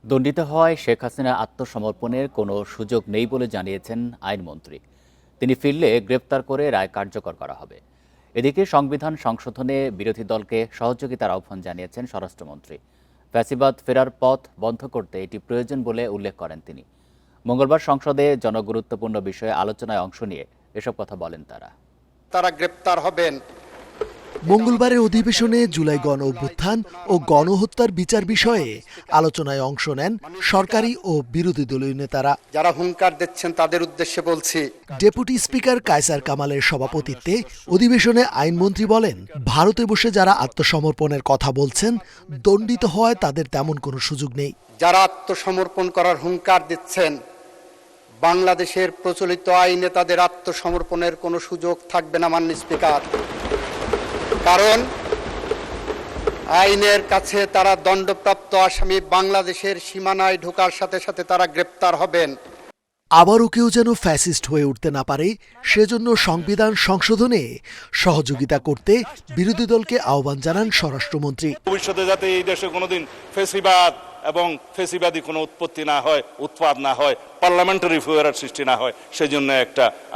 দণ্ডিত হওয়ায় শেখ হাসিনা আত্মসমর্পণের কোনো সুযোগ নেই বলে জানিয়েছেন আইনমন্ত্রী। তিনি ফিরলে গ্রেপ্তার করে রায় কার্যকর করা হবে। এদিকে সংবিধান সংশোধনে বিরোধী দলকে সহযোগিতার আহ্বান জানিয়েছেন স্বরাষ্ট্রমন্ত্রী। ফ্যাসিবাদ ফেরার পথ বন্ধ করতে এটি প্রয়োজন বলে উল্লেখ করেন তিনি। মঙ্গলবার সংসদে জনগুরুত্বপূর্ণ বিষয়ে আলোচনায় অংশ নিয়ে এসব কথা বলেন তারা গ্রেপ্তার হবেন। মঙ্গলবারের অধিবেশনে জুলাই গণ অভ্যুত্থান ও গণহত্যার বিচার বিষয়ে আলোচনায় অংশ নেন সরকারি ও বিরোধী দলীয় নেতারা। যারা হুঙ্কার দিচ্ছেন তাদের উদ্দেশ্যে বলছি। ডেপুটি স্পিকার কায়সার কামালের সভাপতিত্বে অধিবেশনে আইনমন্ত্রী বলেন, ভারতে বসে যারা আত্মসমর্পণের কথা বলছেন, দণ্ডিত হওয়ায় তাদের তেমন কোনো সুযোগ নেই। যারা আত্মসমর্পণ করার হুঙ্কার দিচ্ছেন, বাংলাদেশের প্রচলিত আইনে তাদের আত্মসমর্পণের কোনো সুযোগ থাকবে না মাননীয় স্পিকার। কারণ আইনের কাছে তারা দণ্ডপ্রাপ্ত আসামি, বাংলাদেশের সীমানায় ঢোকার সাথে সাথে তারা গ্রেপ্তার হবেন। আবারও কেউ যেন ফ্যাসিস্ট হয়ে উঠতে না পারে, সেজন্য সংবিধান সংশোধনে সহযোগিতা করতে বিরোধী দলকে আহ্বান জানান স্বরাষ্ট্রমন্ত্রী। ভবিষ্যতে যাতে এই দেশে কোনোদিন ফ্যাসিবাদ এবং ফ্যাসিবাদী কোনো উৎপত্তি না হয়, উৎপাদ না হয়, পার্লামেন্টারি ফেয়ারের সৃষ্টি না হয়, সেজন্য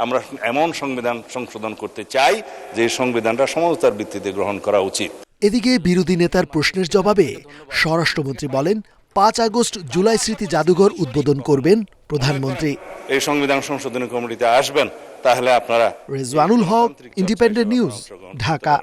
আমরা এমন সংবিধান সংশোধন করতে চাই যে সংবিধানটা সমঝোতার ভিত্তিতে গ্রহণ করা উচিত। এদিকে বিরোধী নেতার প্রশ্নের জবাবে স্বরাষ্ট্রমন্ত্রী বলেন, 5 আগস্ট জুলাই স্মৃতি জাদুঘর উদ্বোধন করবেন প্রধানমন্ত্রী। এই সংবিধান সংশোধনী কমিটিতে আসবেন, তাহলে আপনারা। রেজওয়ানুল হক, ইন্ডিপেন্ডেন্ট নিউজ, ঢাকা।